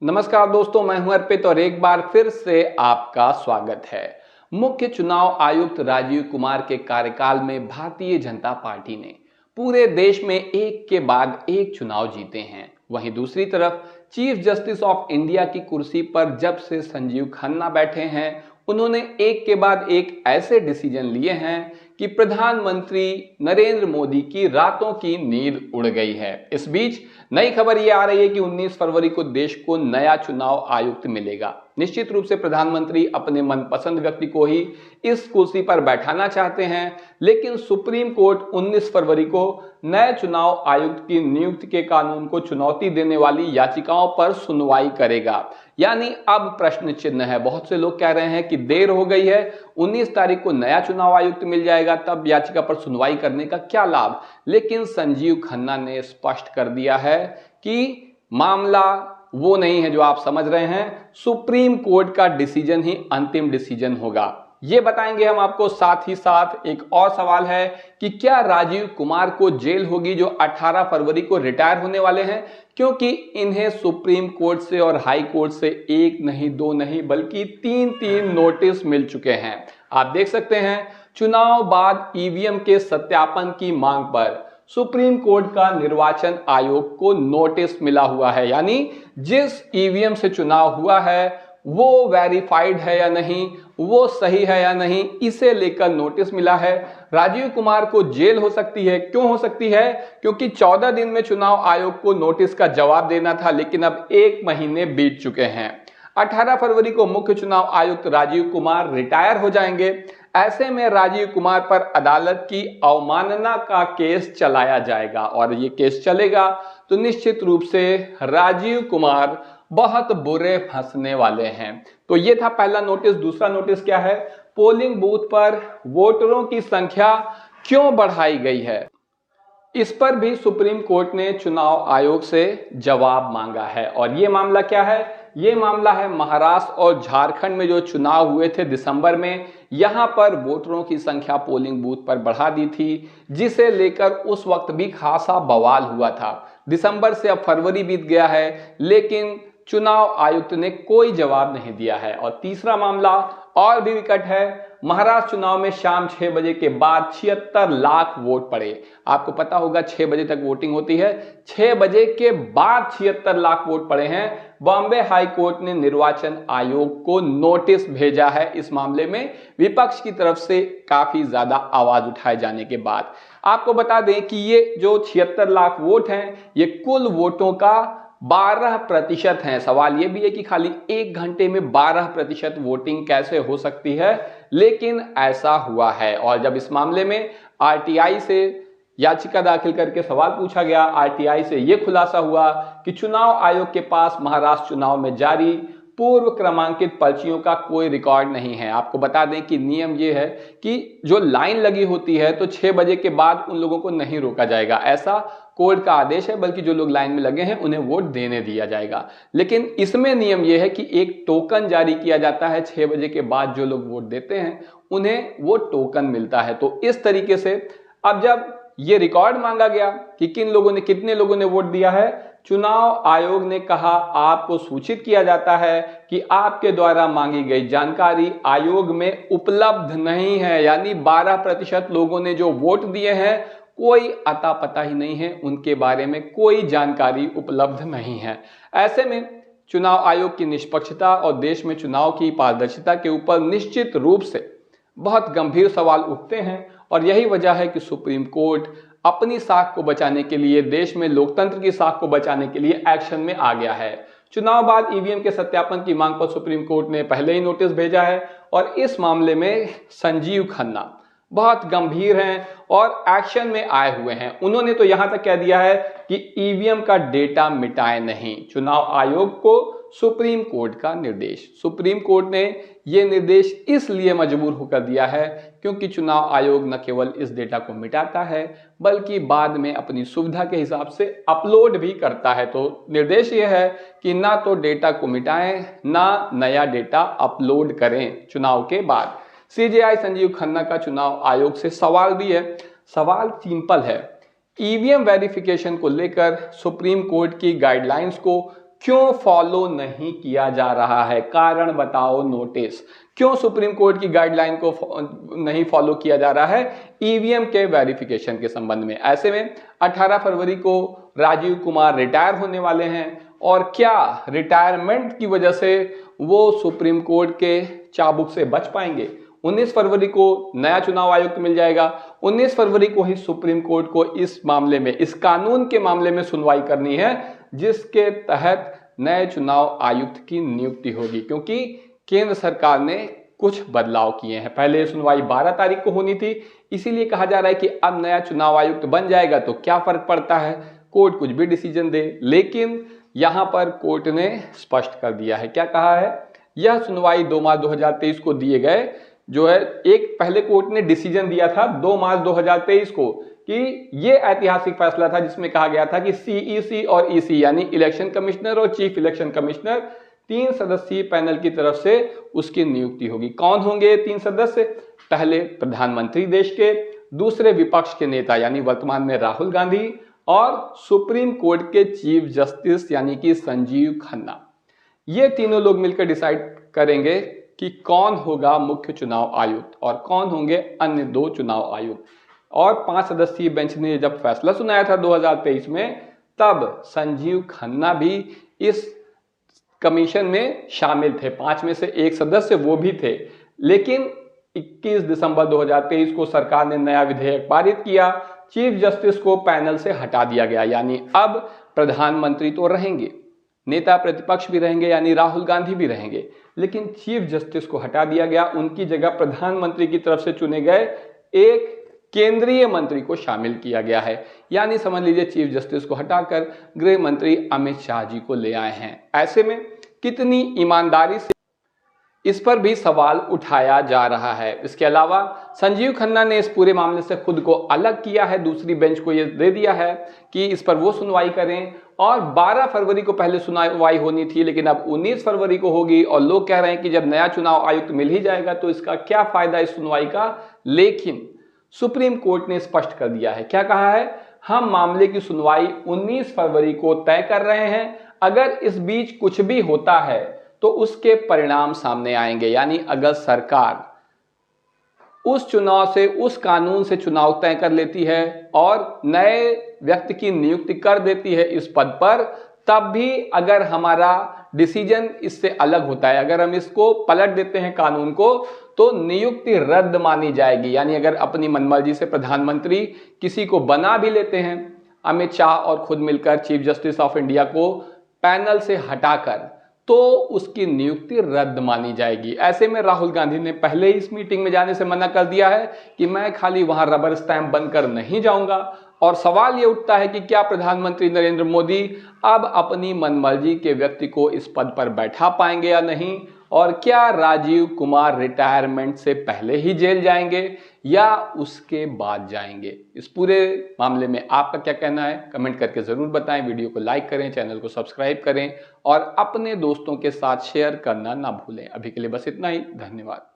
नमस्कार दोस्तों, मैं हूं अर्पित और एक बार फिर से आपका स्वागत है। मुख्य चुनाव आयुक्त राजीव कुमार के कार्यकाल में भारतीय जनता पार्टी ने पूरे देश में एक के बाद एक चुनाव जीते हैं। वहीं दूसरी तरफ चीफ जस्टिस ऑफ इंडिया की कुर्सी पर जब से संजीव खन्ना बैठे हैं, उन्होंने एक के बाद एक ऐसे डिसीजन लिए हैं कि प्रधानमंत्री नरेंद्र मोदी की रातों की नींद उड़ गई है। इस बीच नई खबर ये आ रही है कि 19 फरवरी को देश को नया चुनाव आयुक्त मिलेगा। निश्चित रूप से प्रधानमंत्री अपने मनपसंद व्यक्ति को ही इस कुर्सी पर बैठाना चाहते हैं, लेकिन सुप्रीम कोर्ट 19 फरवरी को नए चुनाव आयुक्त की नियुक्ति के कानून को चुनौती देने वाली याचिकाओं पर सुनवाई करेगा। यानी अब प्रश्न चिन्ह है। बहुत से लोग कह रहे हैं कि देर हो गई है, 19 तारीख को नया चुनाव आयुक्त मिल जाएगा, तब याचिका पर सुनवाई करने का क्या लाभ। लेकिन संजीव खन्ना ने स्पष्ट कर दिया है कि मामला वो नहीं है जो आप समझ रहे हैं। सुप्रीम कोर्ट का डिसीजन ही अंतिम डिसीजन होगा, ये बताएंगे हम आपको। साथ ही साथ एक और सवाल है कि क्या राजीव कुमार को जेल होगी जो 18 फरवरी को रिटायर होने वाले हैं, क्योंकि इन्हें सुप्रीम कोर्ट से और हाई कोर्ट से एक नहीं, दो नहीं, बल्कि तीन नोटिस मिल चुके हैं। आप देख सकते हैं, चुनाव बाद ईवीएम के सत्यापन की मांग पर सुप्रीम कोर्ट का निर्वाचन आयोग को नोटिस मिला हुआ है। यानी जिस ईवीएम से चुनाव हुआ है वो वेरीफाइड है या नहीं, वो सही है या नहीं, इसे लेकर नोटिस मिला है। राजीव कुमार को जेल हो सकती है। क्यों हो सकती है? क्योंकि 14 दिन में चुनाव आयोग को नोटिस का जवाब देना था, लेकिन अब 1 महीने बीत चुके हैं। 18 फरवरी को मुख्य चुनाव आयुक्त राजीव कुमार रिटायर हो जाएंगे। ऐसे में राजीव कुमार पर अदालत की अवमानना का केस चलाया जाएगा, और ये केस चलेगा तो निश्चित रूप से राजीव कुमार बहुत बुरे फंसने वाले हैं। तो ये था पहला नोटिस। दूसरा नोटिस क्या है? पोलिंग बूथ पर वोटरों की संख्या क्यों बढ़ाई गई है, इस पर भी सुप्रीम कोर्ट ने चुनाव आयोग से जवाब मांगा है। और ये मामला क्या है? ये मामला है महाराष्ट्र और झारखंड में जो चुनाव हुए थे दिसंबर में, यहां पर वोटरों की संख्या पोलिंग बूथ पर बढ़ा दी थी, जिसे लेकर उस वक्त भी खासा बवाल हुआ था। दिसंबर से अब फरवरी बीत गया है, लेकिन चुनाव आयुक्त ने कोई जवाब नहीं दिया है। और तीसरा मामला और भी विकट है। महाराष्ट्र चुनाव में शाम 6 बजे के बाद 76 लाख वोट पड़े। आपको पता होगा 6 बजे तक वोटिंग होती है, 6 बजे के बाद 76 लाख वोट पड़े हैं। बॉम्बे हाई कोर्ट ने निर्वाचन आयोग को नोटिस भेजा है इस मामले में, विपक्ष की तरफ से काफी ज्यादा आवाज उठाए जाने के बाद। आपको बता दें कि ये जो 76 लाख वोट हैं, ये कुल वोटों का 12% है। सवाल यह भी है कि खाली 1 घंटे में 12% वोटिंग कैसे हो सकती है, लेकिन ऐसा हुआ है। और जब इस मामले में आरटीआई से याचिका दाखिल करके सवाल पूछा गया, आरटीआई से यह खुलासा हुआ कि चुनाव आयोग के पास महाराष्ट्र चुनाव में जारी पूर्व क्रमांकित पर्चियों का कोई रिकॉर्ड नहीं है। आपको बता दें कि नियम यह है कि जो लाइन लगी होती है तो 6 बजे के बाद उन लोगों को नहीं रोका जाएगा, ऐसा कोर्ट का आदेश है, बल्कि जो लोग लाइन में लगे हैं उन्हें वोट देने दिया जाएगा। लेकिन इसमें नियम यह है कि एक टोकन जारी किया जाता है, 6 बजे के बाद जो लोग वोट देते हैं उन्हें वो टोकन मिलता है। तो इस तरीके से अब जब ये रिकॉर्ड मांगा गया कि कितने लोगों ने वोट दिया है, चुनाव आयोग ने कहा आपको सूचित किया जाता है कि आपके द्वारा मांगी गई जानकारी आयोग में उपलब्ध नहीं है। यानी 12% लोगों ने जो वोट दिए हैं, कोई अता पता ही नहीं है, उनके बारे में कोई जानकारी उपलब्ध नहीं है। ऐसे में चुनाव आयोग की निष्पक्षता और देश में चुनाव की पारदर्शिता के ऊपर निश्चित रूप से बहुत गंभीर सवाल उठते हैं। और यही वजह है कि सुप्रीम कोर्ट अपनी साख को बचाने के लिए, देश में लोकतंत्र की साख को बचाने के लिए एक्शन में आ गया है। चुनाव बाद ईवीएम के सत्यापन की मांग पर सुप्रीम कोर्ट ने पहले ही नोटिस भेजा है, और इस मामले में संजीव खन्ना बहुत गंभीर हैं और एक्शन में आए हुए हैं। उन्होंने तो यहां तक कह दिया है कि ईवीएम का डेटा मिटाए नहीं। चुनाव आयोग को सुप्रीम कोर्ट का निर्देश, सुप्रीम कोर्ट ने यह निर्देश इसलिए मजबूर होकर दिया है क्योंकि चुनाव आयोग न केवल इस डेटा को मिटाता है, बल्कि बाद में अपनी सुविधा के हिसाब से अपलोड भी करता है। तो निर्देश यह है कि ना तो डेटा को मिटाएं, ना नया डेटा अपलोड करें चुनाव के बाद। सीजेआई संजीव खन्ना का चुनाव आयोग से सवाल भी है। सवाल सिंपल है, ईवीएम वेरिफिकेशन को लेकर सुप्रीम कोर्ट की गाइडलाइंस को क्यों फॉलो नहीं किया जा रहा है? कारण बताओ नोटिस। क्यों सुप्रीम कोर्ट की गाइडलाइन को नहीं फॉलो किया जा रहा है ईवीएम के वेरिफिकेशन के संबंध में? ऐसे में 18 फरवरी को राजीव कुमार रिटायर होने वाले हैं और क्या रिटायरमेंट की वजह से वो सुप्रीम कोर्ट के चाबुक से बच पाएंगे? 19 फरवरी को नया चुनाव आयुक्त मिल जाएगा। 19 फरवरी को ही सुप्रीम कोर्ट को इस मामले में, इस कानून के मामले में सुनवाई करनी है जिसके तहत नए चुनाव आयुक्त की नियुक्ति होगी, क्योंकि केंद्र सरकार ने कुछ बदलाव किए हैं। पहले सुनवाई 12 तारीख को होनी थी, इसीलिए कहा जा रहा है कि अब नया चुनाव आयुक्त बन जाएगा तो क्या फर्क पड़ता है, कोर्ट कुछ भी डिसीजन दे। लेकिन यहां पर कोर्ट ने स्पष्ट कर दिया है, क्या कहा है? यह सुनवाई 2 मार्च 2023 को दिए गए जो है, एक पहले कोर्ट ने डिसीजन दिया था 2 मार्च 2023 को कि ये ऐतिहासिक फैसला था जिसमें कहा गया था कि सीईसी और ईसी यानी इलेक्शन कमिश्नर और चीफ इलेक्शन कमिश्नर 3 सदस्यीय पैनल की तरफ से उसकी नियुक्ति होगी। कौन होंगे 3 सदस्य? पहले प्रधानमंत्री देश के, दूसरे विपक्ष के नेता यानी वर्तमान में राहुल गांधी, और सुप्रीम कोर्ट के चीफ जस्टिस यानी कि संजीव खन्ना। ये तीनों लोग मिलकर डिसाइड करेंगे कि कौन होगा मुख्य चुनाव आयुक्त और कौन होंगे अन्य 2 चुनाव आयुक्त। और 5 सदस्यीय बेंच ने जब फैसला सुनाया था 2023 में, तब संजीव खन्ना भी इस कमीशन में शामिल थे। 5 में से 1 सदस्य वो भी थे। लेकिन 21 दिसंबर 2023 को सरकार ने नया विधेयक पारित किया, चीफ जस्टिस को पैनल से हटा दिया गया। यानी अब प्रधानमंत्री तो रहेंगे, नेता प्रतिपक्ष भी रहेंगे यानी राहुल गांधी भी रहेंगे, लेकिन चीफ जस्टिस को हटा दिया गया। उनकी जगह प्रधानमंत्री की तरफ से चुने गए एक केंद्रीय मंत्री को शामिल किया गया है। यानी समझ लीजिए चीफ जस्टिस को हटाकर गृह मंत्री अमित शाह जी को ले आए हैं। ऐसे में कितनी ईमानदारी से, इस पर भी सवाल उठाया जा रहा है। इसके अलावा संजीव खन्ना ने इस पूरे मामले से खुद को अलग किया है, दूसरी बेंच को यह दे दिया है कि इस पर वो सुनवाई करें। और 12 फरवरी को पहले सुनवाई होनी थी, लेकिन अब 19 फरवरी को होगी। और लोग कह रहे हैं कि जब नया चुनाव आयुक्त मिल ही जाएगा तो इसका क्या फायदा इस सुनवाई का। लेकिन सुप्रीम कोर्ट ने स्पष्ट कर दिया है, क्या कहा है? हम मामले की सुनवाई 19 फरवरी को तय कर रहे हैं। अगर इस बीच कुछ भी होता है तो उसके परिणाम सामने आएंगे। यानी अगर सरकार उस चुनाव से, उस कानून से चुनाव तय कर लेती है और नए व्यक्ति की नियुक्ति कर देती है इस पद पर, तब भी अगर हमारा डिसीजन इससे अलग होता है, अगर हम इसको पलट देते हैं कानून को, तो नियुक्ति रद्द मानी जाएगी। यानी अगर अपनी मनमर्जी से प्रधानमंत्री किसी को बना भी लेते हैं, अमित शाह और खुद मिलकर चीफ जस्टिस ऑफ इंडिया को पैनल से हटाकर, तो उसकी नियुक्ति रद्द मानी जाएगी। ऐसे में राहुल गांधी ने पहले ही इस मीटिंग में जाने से मना कर दिया है कि मैं खाली वहां रबर स्टैंप बनकर नहीं जाऊंगा। और सवाल ये उठता है कि क्या प्रधानमंत्री नरेंद्र मोदी अब अपनी मनमर्जी के व्यक्ति को इस पद पर बैठा पाएंगे या नहीं, और क्या राजीव कुमार रिटायरमेंट से पहले ही जेल जाएंगे या उसके बाद जाएंगे? इस पूरे मामले में आपका क्या कहना है, कमेंट करके जरूर बताएं। वीडियो को लाइक करें, चैनल को सब्सक्राइब करें और अपने दोस्तों के साथ शेयर करना ना भूलें। अभी के लिए बस इतना ही, धन्यवाद।